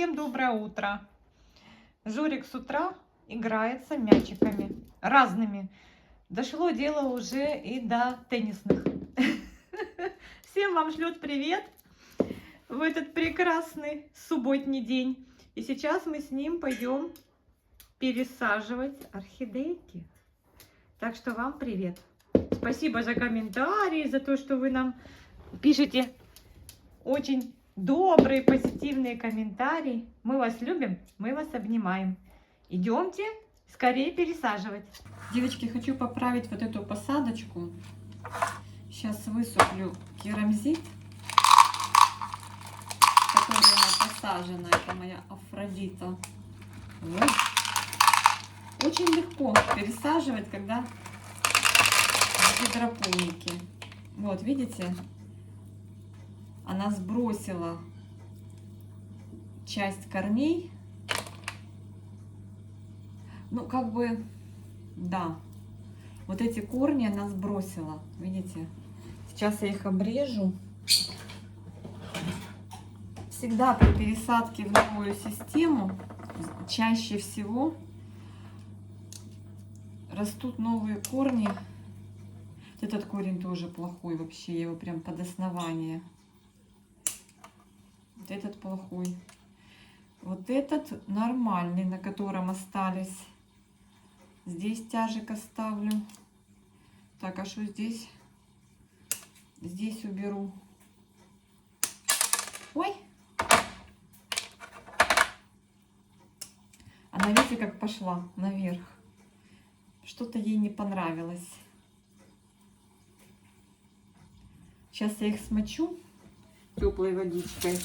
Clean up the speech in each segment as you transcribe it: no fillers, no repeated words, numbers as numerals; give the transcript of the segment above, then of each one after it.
Всем доброе утро. Жорик с утра играется мячиками разными. Дошло дело уже и до теннисных. Всем вам шлет привет в этот прекрасный субботний день. И сейчас мы с ним пойдем пересаживать орхидейки. Так что вам привет. Спасибо за комментарии, за то, что вы нам пишете очень добрые, позитивные комментарии. Мы вас любим, мы вас обнимаем. Идемте скорее пересаживать. Девочки, хочу поправить вот эту посадочку. Сейчас высуплю керамзит, который посажена. Это моя Афродита. Вот. Очень легко пересаживать, когда в гидропонике. Вот, видите? Она сбросила часть корней. Ну, как бы, да. Вот эти корни она сбросила. Видите? Сейчас я их обрежу. Всегда при пересадке в новую систему чаще всего растут новые корни. Вот этот корень тоже плохой вообще. Я его прям под основание. Вот этот плохой. Вот этот нормальный, на котором остались. Здесь тяжек оставлю. Так, а что здесь? Здесь уберу. Ой! Она, видите, как пошла наверх. Что-то ей не понравилось. Сейчас я их смочу теплой водичкой.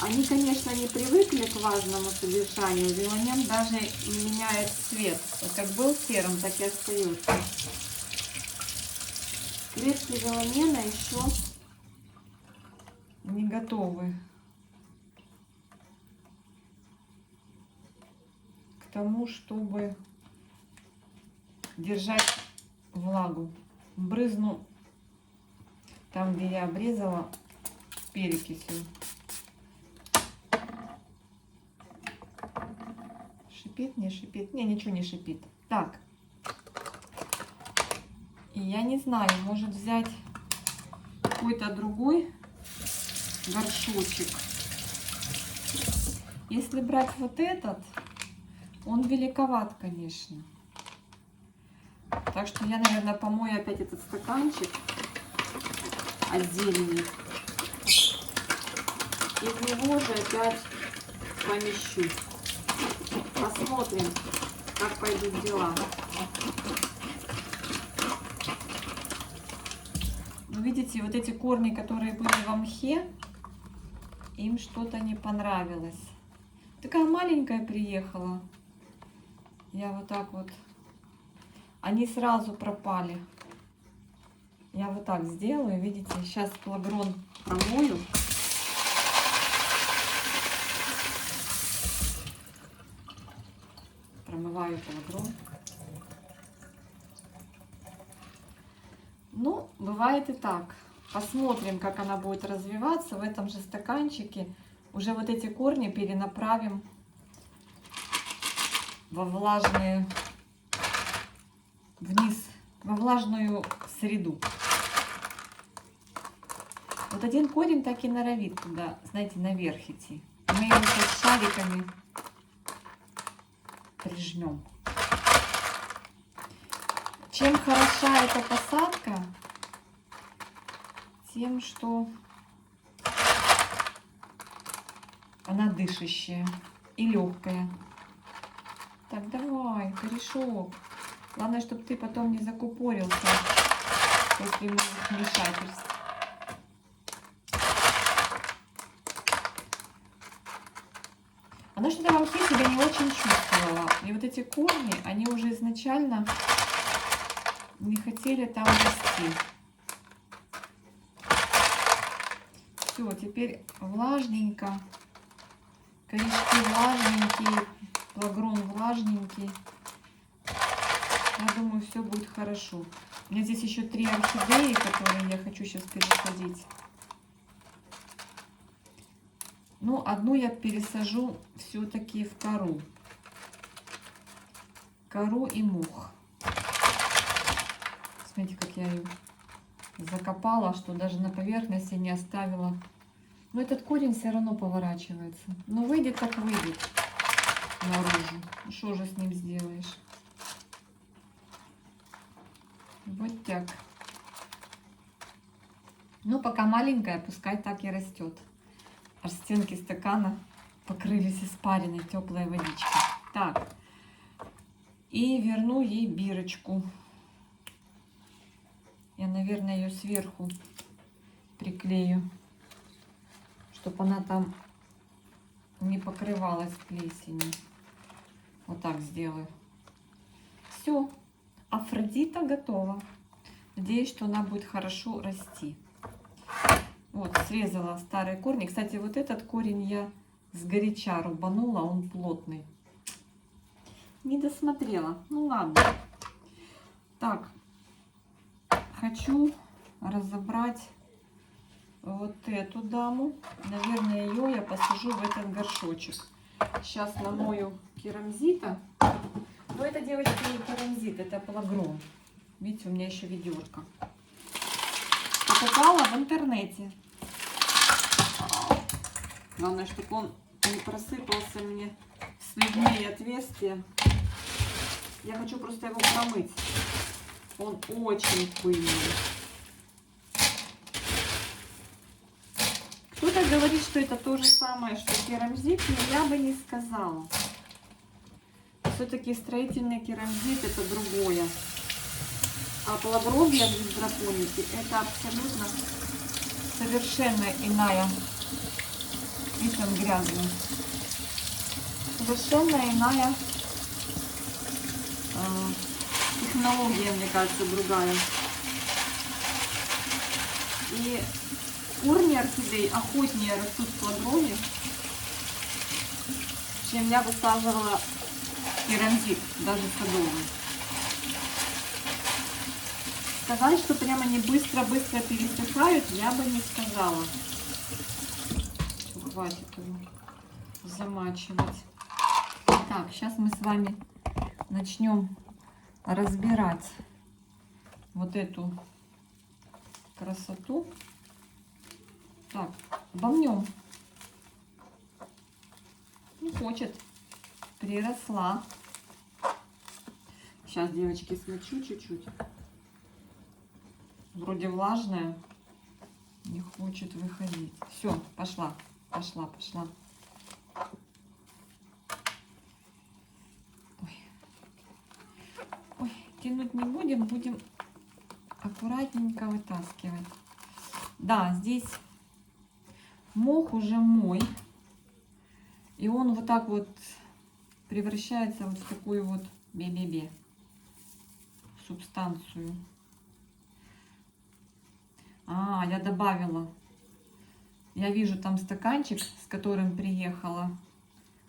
Они, конечно, не привыкли к влажному содержанию. Вилонем даже не меняет цвет. Вот как был серым, так и остается. Клетки вилонена еще не готовы к тому, чтобы держать влагу. Брызну там, где я обрезала, перекисью. Шипит, не шипит? Не, ничего не шипит. Так. И я не знаю, может взять какой-то другой горшочек. Если брать вот этот, он великоват, конечно. Так что я, наверное, помою опять этот стаканчик отдельный. И в него же опять помещу. Посмотрим, как пойдут дела. Ну, видите, вот эти корни, которые были в мхе, им что-то не понравилось. Такая маленькая приехала. Я вот так вот. Они сразу пропали. Я вот так сделаю, видите. Сейчас плагрон промою. Промываю плагрон. Ну, бывает и так. Посмотрим, как она будет развиваться. В этом же стаканчике уже вот эти корни перенаправим во влажные, вниз, во влажную среду. Вот один корень так и норовит туда, знаете, наверх идти. Мы его сейчас шариками прижмем. Чем хороша эта посадка? Тем, что она дышащая и легкая. Так, давай, корешок. Главное, чтобы ты потом не закупорился после моих вмешательств. Она что-то в мхе себя не очень чувствовала. И вот эти корни, они уже изначально не хотели там расти. Все, теперь влажненько. Корешки влажненькие, плагрон влажненький. Я думаю, все будет хорошо. У меня здесь еще 3 орхидеи, которые я хочу сейчас пересадить. Ну, одну я пересажу все-таки в кору. Кору и мох. Смотрите, как я ее закопала, что даже на поверхности не оставила. Но этот корень все равно поворачивается. Но выйдет, как выйдет наружу. Что же с ним сделаешь? Вот так. Ну, пока маленькая, пускай так и растет. Аж стенки стакана покрылись испаренной теплой водичкой. Так. И верну ей бирочку. Я, наверное, ее сверху приклею, чтобы она там не покрывалась плесенью. Вот так сделаю. Все. Афродита готова. Надеюсь, что она будет хорошо расти. Вот, срезала старые корни. Кстати, вот этот корень я сгоряча рубанула, он плотный. Не досмотрела. Ну ладно. Так, хочу разобрать вот эту даму. Наверное, ее я посажу в этот горшочек. Сейчас намою керамзита. Но это, девочки, не керамзит, это палагром. Видите, у меня еще ведерко. Покупала в интернете. Главное, чтобы он не просыпался мне в слюдные отверстия. Я хочу просто его промыть. Он очень пыльный. Кто-то говорит, что это то же самое, что керамзит, но я бы не сказала. Все-таки строительный керамзит это другое. А палагровия в гидропонике это абсолютно совершенно иная. Видите, он грязный. Совершенно иная технология, мне кажется, другая. И корни орхидей охотнее растут в палагрове, чем я высаживала керамзит, даже садовый. Сказать, что прямо они быстро-быстро пересыхают, я бы не сказала. Хватит его замачивать. Так, сейчас мы с вами начнем разбирать вот эту красоту. Так, обомнем. Не хочет. Приросла. Сейчас, девочки, смочу чуть-чуть. Вроде влажная. Не хочет выходить. Все, пошла. Пошла. Ой, тянуть не будем. Будем аккуратненько вытаскивать. Да, здесь мох уже мой. И он вот так вот превращается вот в такую вот бе-бе-бе субстанцию. Я добавила. Я вижу там стаканчик, с которым приехала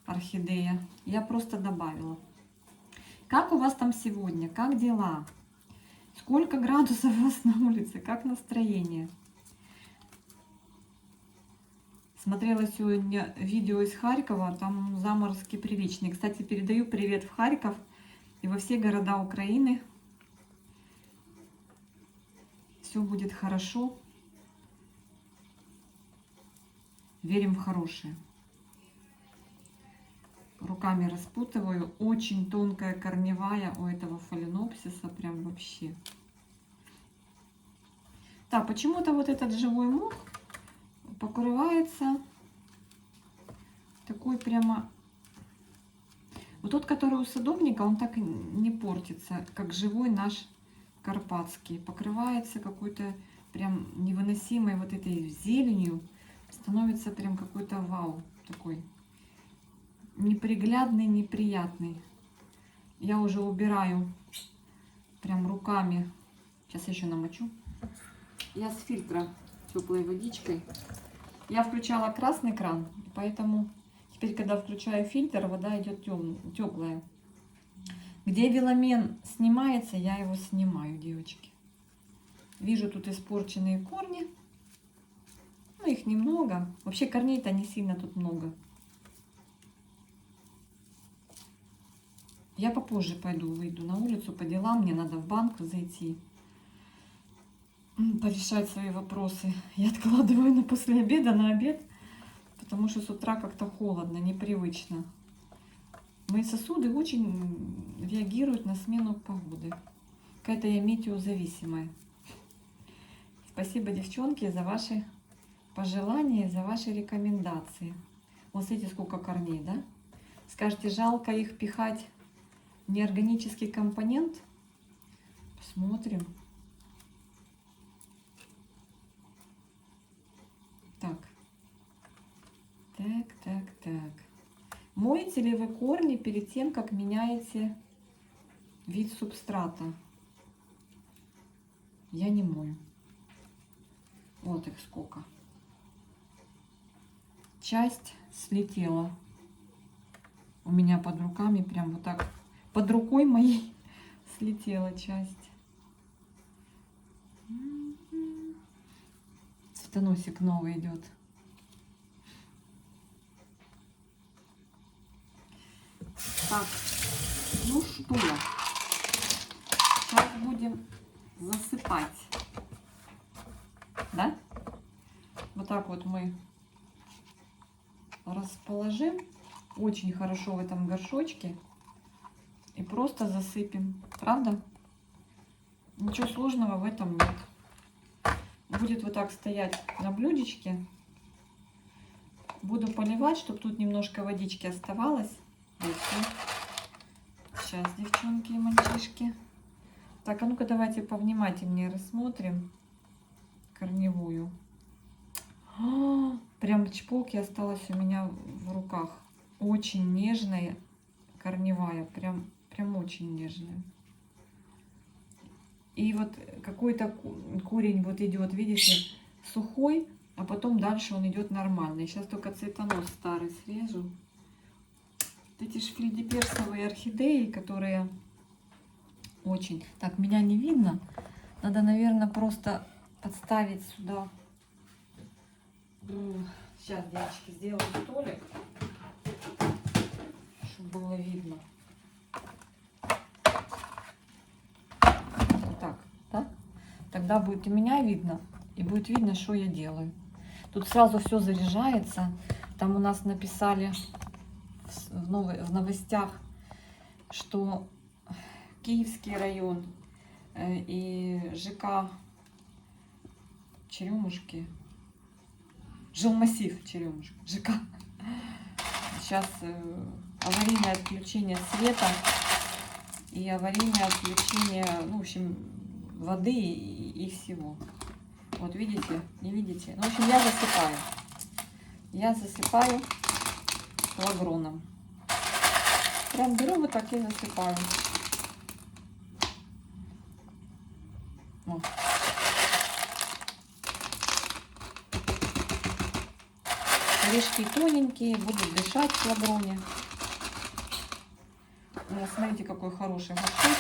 орхидея. Я просто добавила. Как у вас там сегодня? Как дела? Сколько градусов у вас на улице? Как настроение? Смотрела сегодня видео из Харькова. Там заморозки приличные. Кстати, передаю привет в Харьков и во все города Украины. Все будет хорошо. Верим в хорошее. Руками распутываю. Очень тонкая корневая у этого фаленопсиса. Прям вообще. Так, почему-то вот этот живой мох покрывается такой прямо... Вот тот, который у садовника, он так не портится, как живой наш карпатский. Покрывается какой-то прям невыносимой вот этой зеленью. Становится прям какой-то вау такой. Неприглядный, неприятный. Я уже убираю прям руками. Сейчас я еще намочу. Я с фильтра теплой водичкой. Я включала красный кран, поэтому теперь, когда включаю фильтр, вода идет теплая. Где веломен снимается, я его снимаю, девочки. Вижу тут испорченные корни. их немного. Вообще корней-то не сильно тут много. Я попозже выйду на улицу по делам. Мне надо в банк зайти, порешать свои вопросы. Я откладываю на после обеда, на обед, потому что с утра как-то холодно, непривычно. Мои сосуды очень реагируют на смену погоды. Какая-то я метеозависимая. Спасибо, девчонки, за ваши пожелания, за ваши рекомендации. Вот смотрите, сколько корней, да? Скажете, жалко их пихать в неорганический компонент? Посмотрим. Так. Так. Мойте ли вы корни перед тем, как меняете вид субстрата? Я не мою. Вот их сколько. Часть слетела у меня под руками, прям вот так. Под рукой моей слетела часть. Цветоносик новый идет. Так, ну что, сейчас будем засыпать, да? Вот так вот мы расположим очень хорошо в этом горшочке и просто засыпем, правда? Ничего сложного в этом нет. Будет вот так стоять на блюдечке. Буду поливать, чтобы тут немножко водички оставалось. Сейчас, девчонки и мальчишки. Так, а ну-ка давайте повнимательнее рассмотрим корневую. Прям чпоки осталось у меня в руках. Очень нежная корневая, прям очень нежная. И вот какой-то корень вот идет, видите, сухой, а потом дальше он идет нормальный. Сейчас только цветонос старый срежу. Эти шпильдеперсовые орхидеи, которые очень... Так, меня не видно. Надо, наверное, просто подставить сюда. Сейчас, девочки, сделаю столик, чтобы было видно. Вот так, да? Тогда будет и меня видно, и будет видно, что я делаю. Тут сразу все заряжается. Там у нас написали в новостях, что Киевский район и ЖК Черемушки, жилмассив Черемушки, ЖК. Сейчас аварийное отключение света и аварийное отключение, ну, в общем, воды и всего. Вот видите, не видите? Ну, в общем, я засыпаю. Я засыпаю флагроном. Прям беру вот так и засыпаю. Вот. Корешки тоненькие, будут дышать в флагроне. Вот, смотрите, какой хороший горшочек.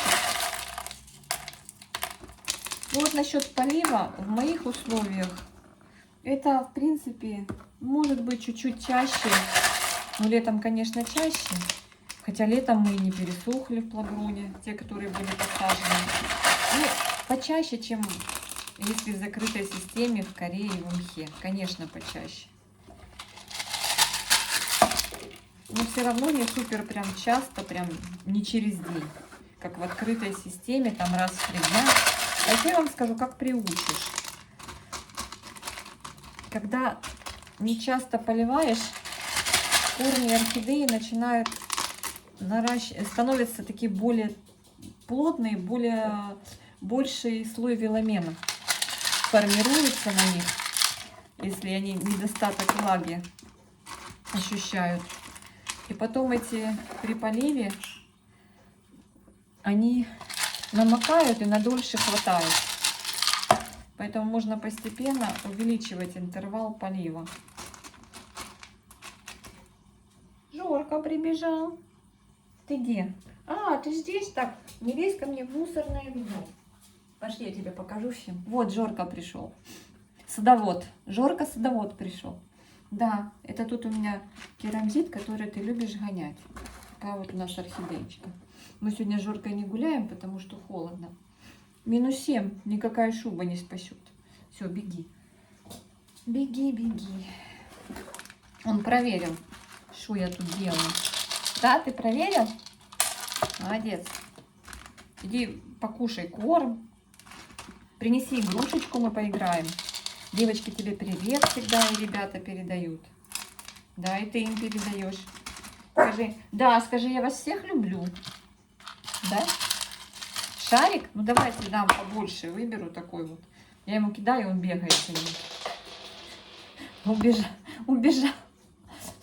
И вот насчет полива в моих условиях это, в принципе, может быть чуть-чуть чаще. Но летом, конечно, чаще. Хотя летом мы и не пересохли в флагроне, те, которые были посажены. Ну, почаще, чем если в закрытой системе, в коре и в мхе. Конечно, почаще. Но все равно не супер прям часто, прям не через день. Как в открытой системе, там раз в 3 дня. А я вам скажу, как приучишь. Когда не часто поливаешь, корни орхидеи начинают становятся такие более плотные, больший слой веломена формируется на них, если они недостаток влаги ощущают. И потом при поливе они намокают и надольше хватает. Поэтому можно постепенно увеличивать интервал полива. Жорка прибежал. Ты где? А, ты здесь? Так, не лезь ко мне в мусорное ведро. Пошли, я тебе покажу всем. Вот Жорка пришел. Садовод. Жорка садовод пришел. Да, это тут у меня керамзит, который ты любишь гонять. Такая вот у нас орхидеечка. Мы сегодня с Жоркой не гуляем, потому что холодно. -7, никакая шуба не спасет. Все, беги. Беги, беги. Он проверил, что я тут делаю. Да, ты проверил? Молодец. Иди покушай корм. Принеси игрушечку, мы поиграем. Девочки тебе привет всегда и ребята передают. Да, и ты им передаешь. Скажи, да, скажи, я вас всех люблю. Да? Шарик? Ну давайте дам побольше, выберу такой вот. Я ему кидаю, он бегает за ним. Убежал, убежал.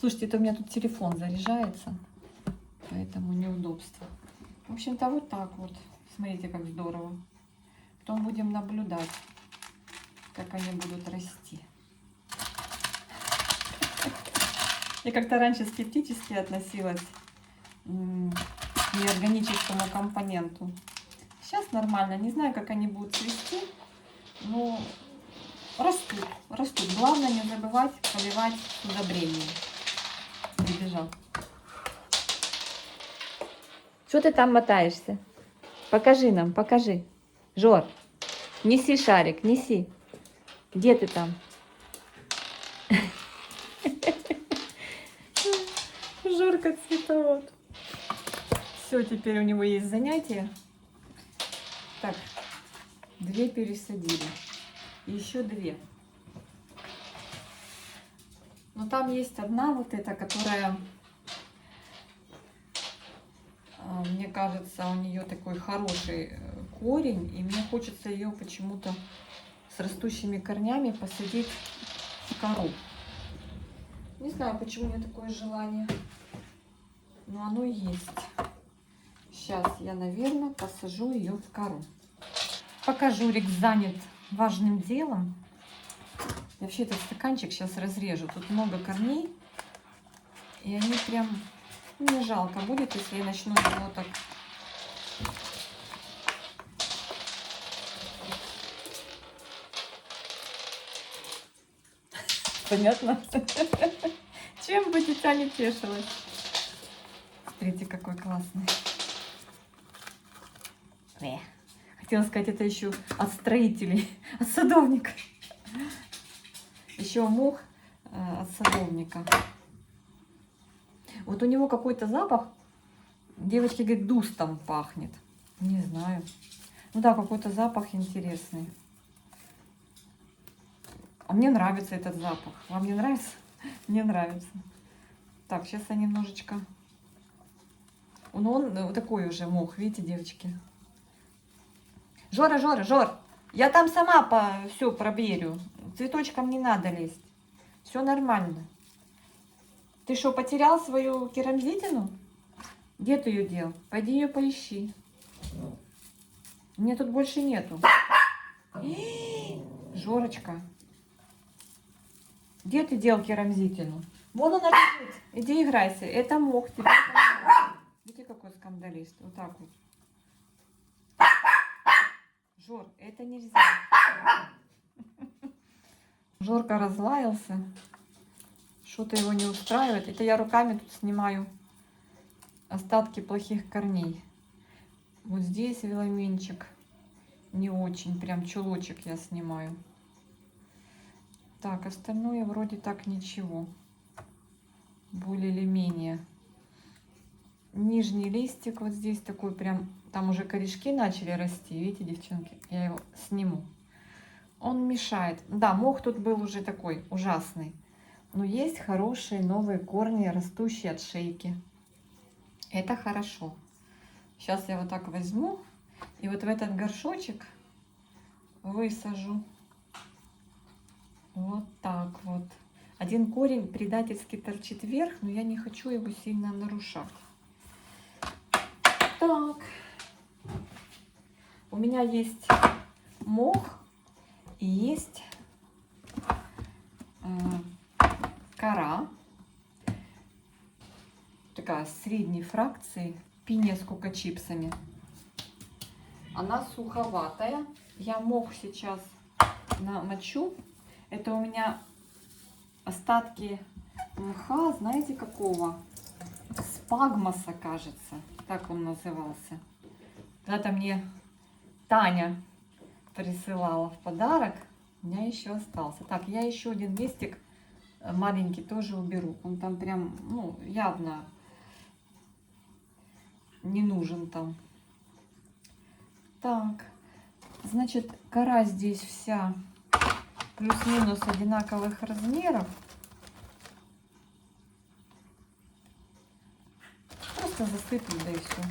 Слушайте, это у меня тут телефон заряжается, поэтому неудобство. В общем-то, вот так вот. Смотрите, как здорово. Потом будем наблюдать, как они будут расти. Я как-то раньше скептически относилась к неорганическому компоненту. Сейчас нормально. Не знаю, как они будут цвести, но растут. Растут. Главное не забывать поливать удобрением. Прибежал. Что ты там мотаешься? Покажи нам, покажи. Жор, неси шарик, неси. Где ты там? Жорка цветовод. Все, теперь у него есть занятие. Так, 2 пересадили. Еще 2. Но там есть одна вот эта, которая, мне кажется, у нее такой хороший корень. И мне хочется ее почему-то с растущими корнями посадить в кору. Не знаю, почему у меня такое желание. Но оно есть. Сейчас я, наверное, посажу ее в кору. Пока Журик занят важным делом, я вообще этот стаканчик сейчас разрежу. Тут много корней. И они прям... Мне жалко будет, если я начну его так... Понятно? Чем бы дитя не тешилось. Смотрите, какой классный. Хотела сказать, это еще от строителей, от садовника. Еще мох от садовника. Вот у него какой-то запах. Девочки говорят, дустом пахнет. Не знаю. Ну да, какой-то запах интересный. А мне нравится этот запах. Вам не нравится? Мне нравится. Так, сейчас я немножечко... Ну, он вот такой уже мох, видите, девочки? Жора, Жора, Жор, я там сама все проверю. Цветочкам не надо лезть. Все нормально. Ты что, потерял свою керамзитину? Где ты ее дел? Пойди ее поищи. Мне тут больше нету. Жорочка. Где ты дел керамзитину? Вон она лежит. Иди играйся. Это мох. Видите, какой скандалист. Вот так вот. Жор, это нельзя. Жорка разлаялся. Что-то его не устраивает. Это я руками тут снимаю остатки плохих корней. Вот здесь веломенчик. Не очень. Прям чулочек я снимаю. Так, остальное вроде так ничего. Более или менее. Нижний листик вот здесь такой прям... Там уже корешки начали расти. Видите, девчонки? Я его сниму. Он мешает. Да, мох тут был уже такой ужасный. Но есть хорошие новые корни, растущие от шейки. Это хорошо. Сейчас я вот так возьму. И вот в этот горшочек высажу. Вот так вот. Один корень предательски торчит вверх, но я не хочу его сильно нарушать. Так. У меня есть мох и есть кора. Такая средней фракции. Пиния с кока-чипсами. Она суховатая. Я мох сейчас намочу. Это у меня остатки мха, знаете какого? Спагмоса, кажется. Так он назывался. Когда-то мне Таня присылала в подарок. У меня еще остался. Так, я еще один листик маленький тоже уберу. Он там прям, ну, явно не нужен там. Так, значит, кора здесь вся плюс-минус одинаковых размеров. Просто засыплю, да и все.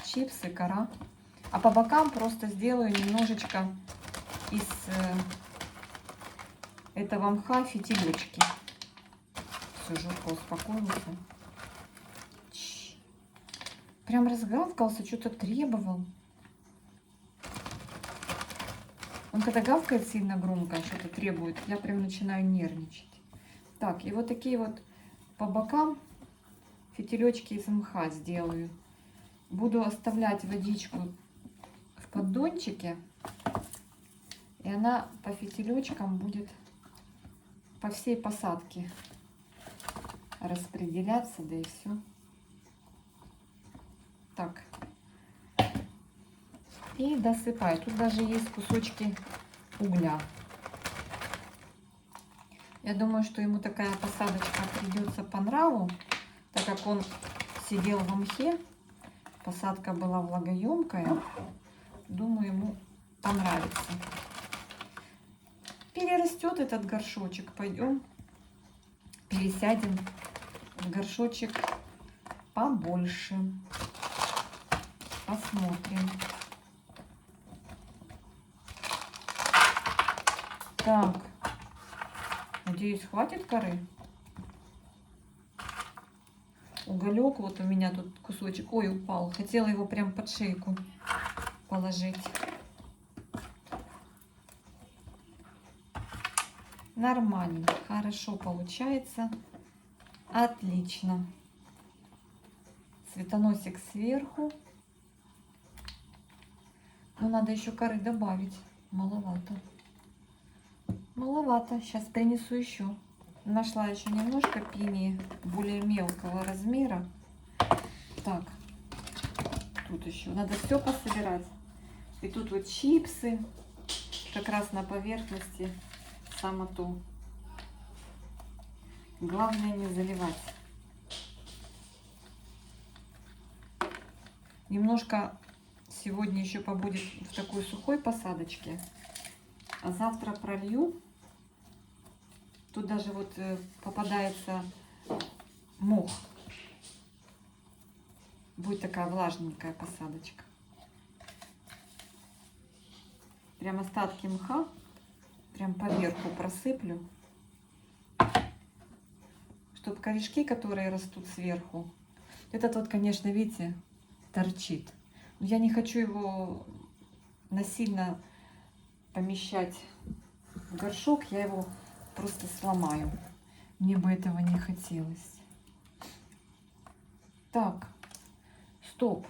Чипсы, кора. А по бокам просто сделаю немножечко из этого мха фитилечки. Все, Журка успокоился. Прям разгавкался, что-то требовал. Он когда гавкает сильно громко, что-то требует, я прям начинаю нервничать. Так, и вот такие вот по бокам фитилечки из мха сделаю. Буду оставлять водичку в поддончике, и она по фитилечкам будет по всей посадке распределяться, да и все. Так. И досыпаю. Тут даже есть кусочки угля. Я думаю, что ему такая посадочка придется по нраву, так как он сидел в мхе. Посадка была влагоемкая. Думаю, ему понравится. Перерастет этот горшочек. Пойдем пересядем в горшочек побольше. Посмотрим. Так. Надеюсь, хватит коры. Уголек вот у меня тут кусочек. Ой, упал. Хотела его прям под шейку положить. Нормально. Хорошо получается. Отлично. Цветоносик сверху. Но надо еще коры добавить. Маловато. Маловато. Сейчас принесу еще. Нашла еще немножко пинии более мелкого размера. Так. Тут еще. Надо все пособирать. И тут вот чипсы. Как раз на поверхности. Само то. Главное не заливать. Немножко сегодня еще побудет в такой сухой посадочке. А завтра пролью. Тут даже вот попадается мох. Будет такая влажненькая посадочка. Прям остатки мха. Прям поверху просыплю. Чтобы корешки, которые растут сверху. Этот вот, конечно, видите, торчит. Но я не хочу его насильно помещать в горшок. Я его просто сломаю. Мне бы этого не хотелось. Так, стоп.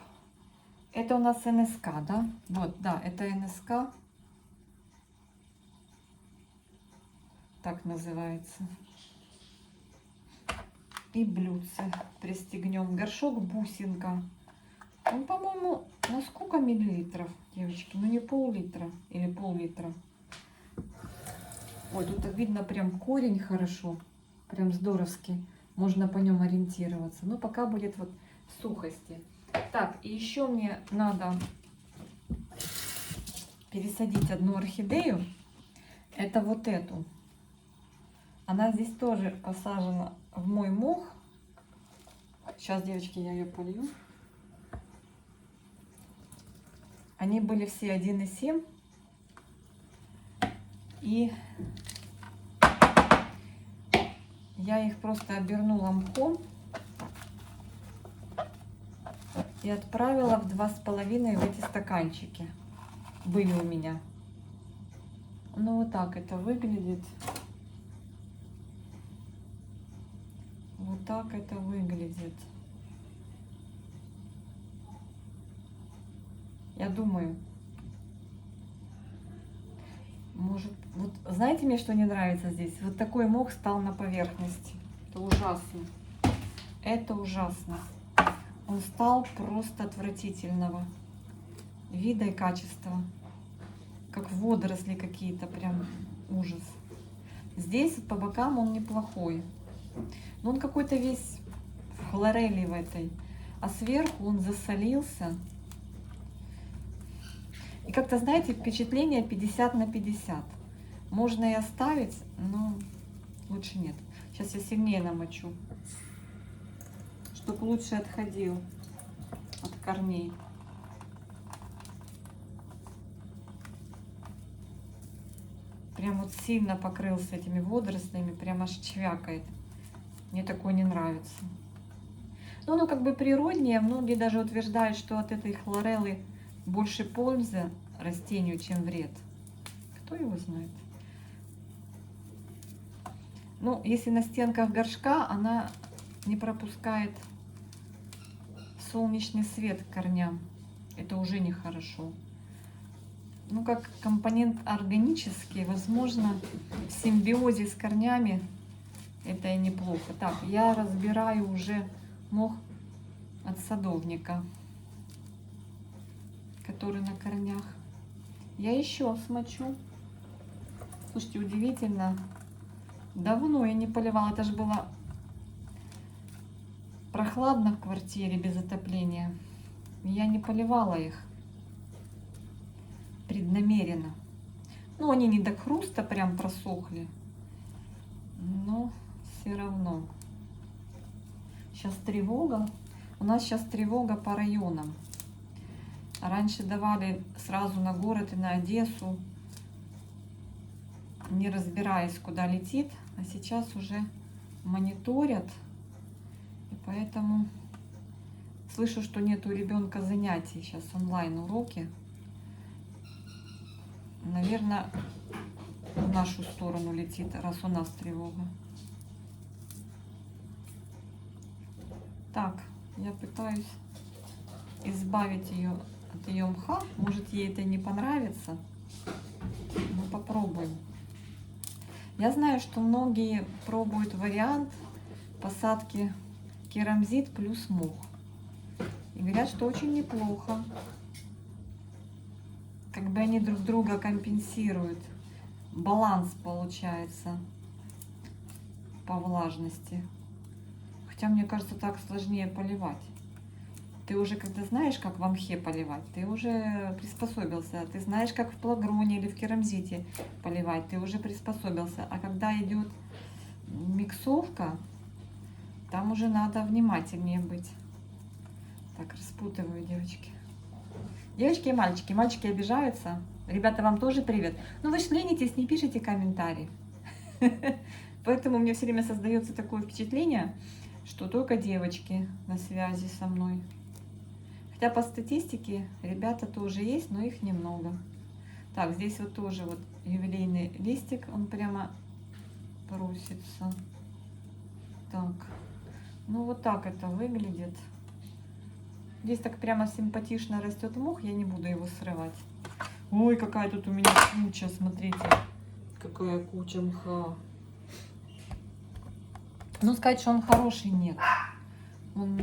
Это у нас НСК, да? Вот, да, это НСК. Так называется. И блюдце пристегнем. Горшок бусинка. Он, по-моему, на сколько миллилитров, девочки? Ну, не пол-литра или пол-литра. Ой, тут видно прям корень хорошо. Прям здоровский. Можно по нем ориентироваться. Но пока будет вот в сухости. Так, и еще мне надо пересадить одну орхидею. Это вот эту. Она здесь тоже посажена в мой мох. Сейчас, девочки, я ее полью. Они были все 1,7. И я их просто обернула мхом и отправила в 2,5 в эти стаканчики. Были у меня. Ну, вот так это выглядит. Вот так это выглядит. Я думаю, Может, вот знаете, мне что не нравится здесь? Вот такой мох стал на поверхности. Это ужасно. Это ужасно. Он стал просто отвратительного вида и качества. Как водоросли какие-то, прям ужас. Здесь по бокам он неплохой. Но он какой-то весь в хлорели в этой. А сверху он засолился. И как-то, знаете, впечатление 50 на 50. Можно и оставить, но лучше нет. Сейчас я сильнее намочу, чтобы лучше отходил от корней. Прям вот сильно покрылся этими водорослями, прям аж чвякает. Мне такое не нравится. Но оно как бы природнее. Многие даже утверждают, что от этой хлореллы больше пользы растению, чем вред. Кто его знает? Ну, если на стенках горшка, она не пропускает солнечный свет к корням. Это уже нехорошо. Ну, как компонент органический, возможно, в симбиозе с корнями это и неплохо. Так, я разбираю уже мох от садовника, который на корнях. Я еще смочу. Слушайте, удивительно. Давно я не поливала. Это же было прохладно в квартире без отопления. Я не поливала их преднамеренно. Ну, они не до хруста прям просохли. Но все равно. Сейчас тревога. У нас сейчас тревога по районам. Раньше давали сразу на город и на Одессу, не разбираясь, куда летит. А сейчас уже мониторят. И поэтому слышу, что нет у ребенка занятий. Сейчас онлайн уроки. Наверное, в нашу сторону летит, раз у нас тревога. Так, я пытаюсь избавить ее от ее мха. Может, ей это не понравится. Но попробуем. Я знаю, что многие пробуют вариант посадки керамзит плюс мох. И говорят, что очень неплохо. Как бы они друг друга компенсируют. Баланс получается по влажности. Хотя, мне кажется, так сложнее поливать. Ты уже, когда знаешь, как в мхе поливать, ты уже приспособился. Ты знаешь, как в плагроне или в керамзите поливать, ты уже приспособился. А когда идет миксовка, там уже надо внимательнее быть. Так, распутываю, девочки. Девочки и мальчики. Мальчики обижаются. Ребята, вам тоже привет. Ну вы ж ленитесь, не пишите комментарии. Поэтому мне все время создается такое впечатление, что только девочки на связи со мной. Хотя по статистике ребята тоже есть, но их немного. Так, здесь вот тоже вот юбилейный листик, он прямо просится. Так, ну вот так это выглядит. Здесь так прямо симпатично растет мох, я не буду его срывать. Ой, какая тут у меня куча, смотрите. Какая куча мха. Ну, сказать, что он хороший, нет. Он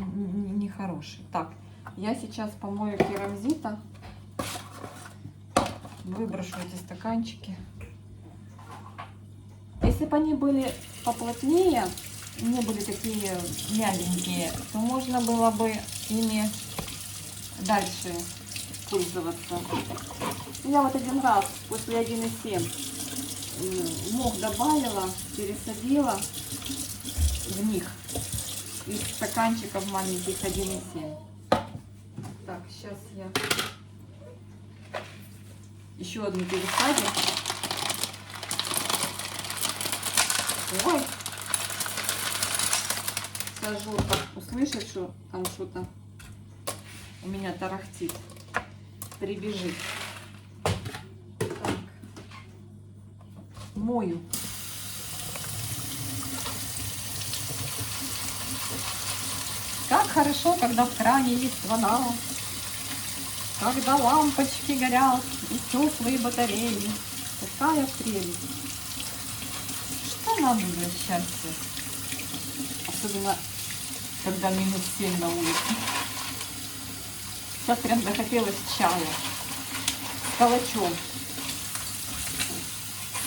не хороший. Так, я сейчас помою керамзита. Выброшу эти стаканчики. Если бы они были поплотнее, не были такие мягенькие, то можно было бы ими дальше пользоваться. Я вот один раз после 1,7 мох добавила, пересадила в них из стаканчиков маленьких 1,7. Так, сейчас я еще одну пересадим. Ой, сейчас Жорка услышит, что там что-то у меня тарахтит, прибежит. Так. Мою. Как хорошо, когда в кране есть вода, когда лампочки горят и теплые батареи. Такая прелесть. Что надо для счастья? Особенно, когда -7 на улице. Сейчас прям захотелось чая с калачом.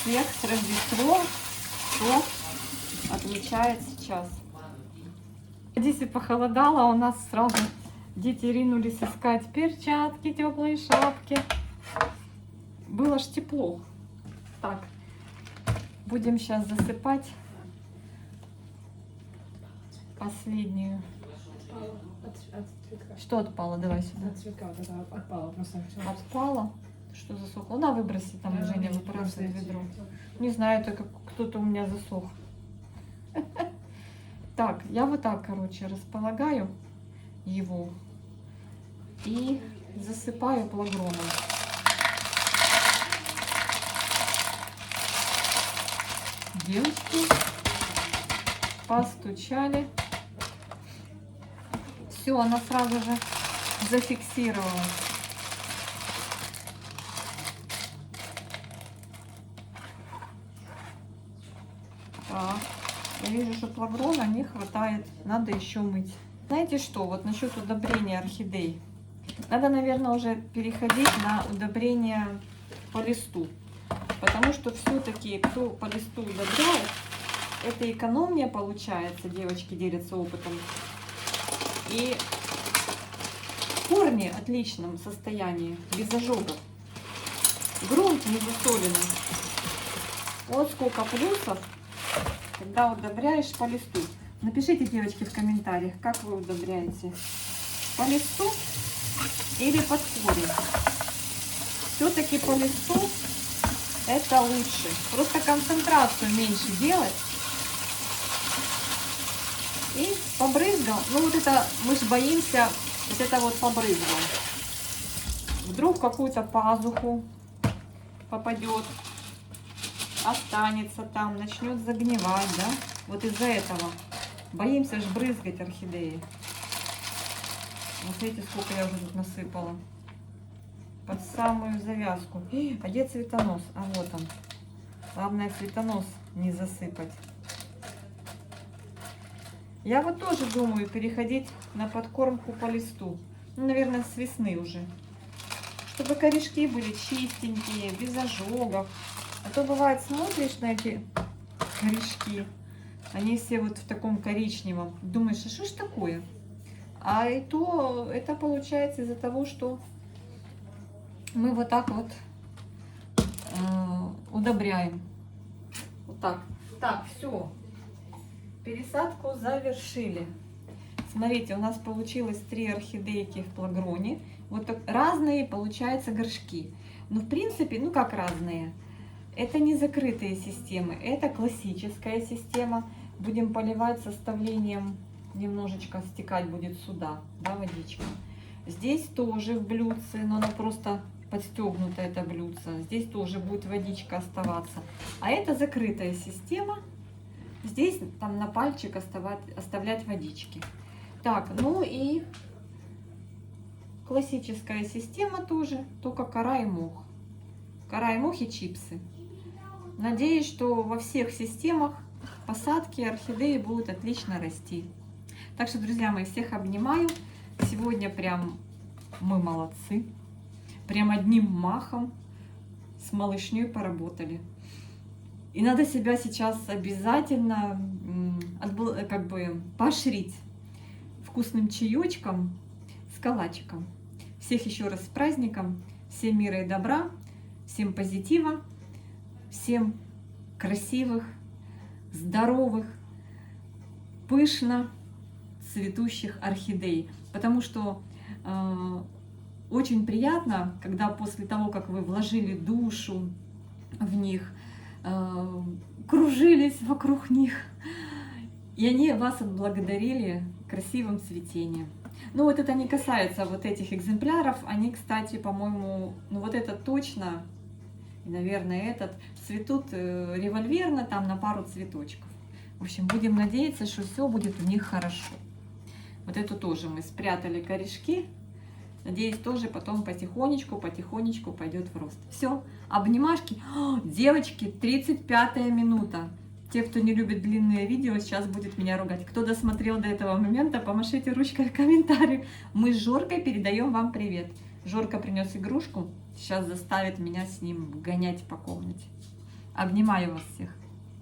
Всех с Рождеством, кто отмечает сейчас. В Одессе похолодало, у нас сразу дети ринулись искать перчатки, теплые шапки. Было ж тепло. Так, будем сейчас засыпать последнюю. Что отпало? Давай сюда. Отпало? Что засохло? На, выброси, там Женя выбрасывает ведро. Не знаю, это как кто-то у меня засох. Так, я вот так, короче, располагаю его и засыпаю плагромом. Девочки постучали. Все, она сразу же зафиксировала. Так, я вижу, что плагрона не хватает, надо еще мыть. Знаете что, вот насчет удобрения орхидей. Надо, наверное, уже переходить на удобрение по листу. Потому что все-таки, кто по листу удобряет, это экономия получается, девочки делятся опытом. И корни в отличном состоянии, без ожогов. Грунт не засоленный. Вот сколько плюсов, когда удобряешь по листу. Напишите, девочки, в комментариях, как вы удобряете. По листу или под корень. Все-таки по листу это лучше. Просто концентрацию меньше делать. И побрызгал. Ну вот это мы же боимся, вот это вот побрызгал. Вдруг в какую-то пазуху попадет, останется там, начнет загнивать, да? Вот из-за этого. Боимся же брызгать орхидеи. Вот видите, сколько я уже тут насыпала. Под самую завязку. А где цветонос? А вот он. Главное цветонос не засыпать. Я вот тоже думаю переходить на подкормку по листу. Ну, наверное, с весны уже. Чтобы корешки были чистенькие, без ожогов. А то бывает, смотришь на эти корешки, они все вот в таком коричневом. Думаешь, а что ж такое? А и то это получается из-за того, что мы вот так вот удобряем. Вот так. Так, все. Пересадку завершили. Смотрите, у нас получилось 3 орхидейки в плагроне. Вот так, разные, получаются, горшки. Но в принципе, ну как разные? Это не закрытые системы, это классическая система. Будем поливать составлением, немножечко стекать будет сюда, да, водичка. Здесь тоже в блюдце, но оно просто подстегнуто, это блюдце. Здесь тоже будет водичка оставаться. А это закрытая система. Здесь там на пальчик оставлять водички. Так, ну и классическая система тоже, только кора и мох. Кора и мох и чипсы. Надеюсь, что во всех системах посадки орхидеи будут отлично расти. Так что, друзья мои, всех обнимаю. Сегодня прям мы молодцы. Прям одним махом с малышней поработали. И надо себя сейчас обязательно как бы поощрить вкусным чаечком с калачиком. Всех еще раз с праздником. Всем мира и добра, всем позитива, всем красивых, здоровых, пышно цветущих орхидей. Потому что очень приятно, когда после того, как вы вложили душу в них, кружились вокруг них, и они вас отблагодарили красивым цветением. Ну вот это не касается вот этих экземпляров. Они, кстати, по-моему, ну вот этот точно, и, наверное, этот цветут револьверно, там на пару цветочков. В общем, будем надеяться, что все будет у них хорошо. Вот эту тоже мы спрятали корешки. Надеюсь, тоже потом потихонечку пойдет в рост. Все, обнимашки. О, девочки, 35-я минута. Те, кто не любит длинные видео, сейчас будет меня ругать. Кто досмотрел до этого момента, помашите ручкой в комментариях. Мы с Жоркой передаем вам привет. Жорка принес игрушку, сейчас заставит меня с ним гонять по комнате. Обнимаю вас всех.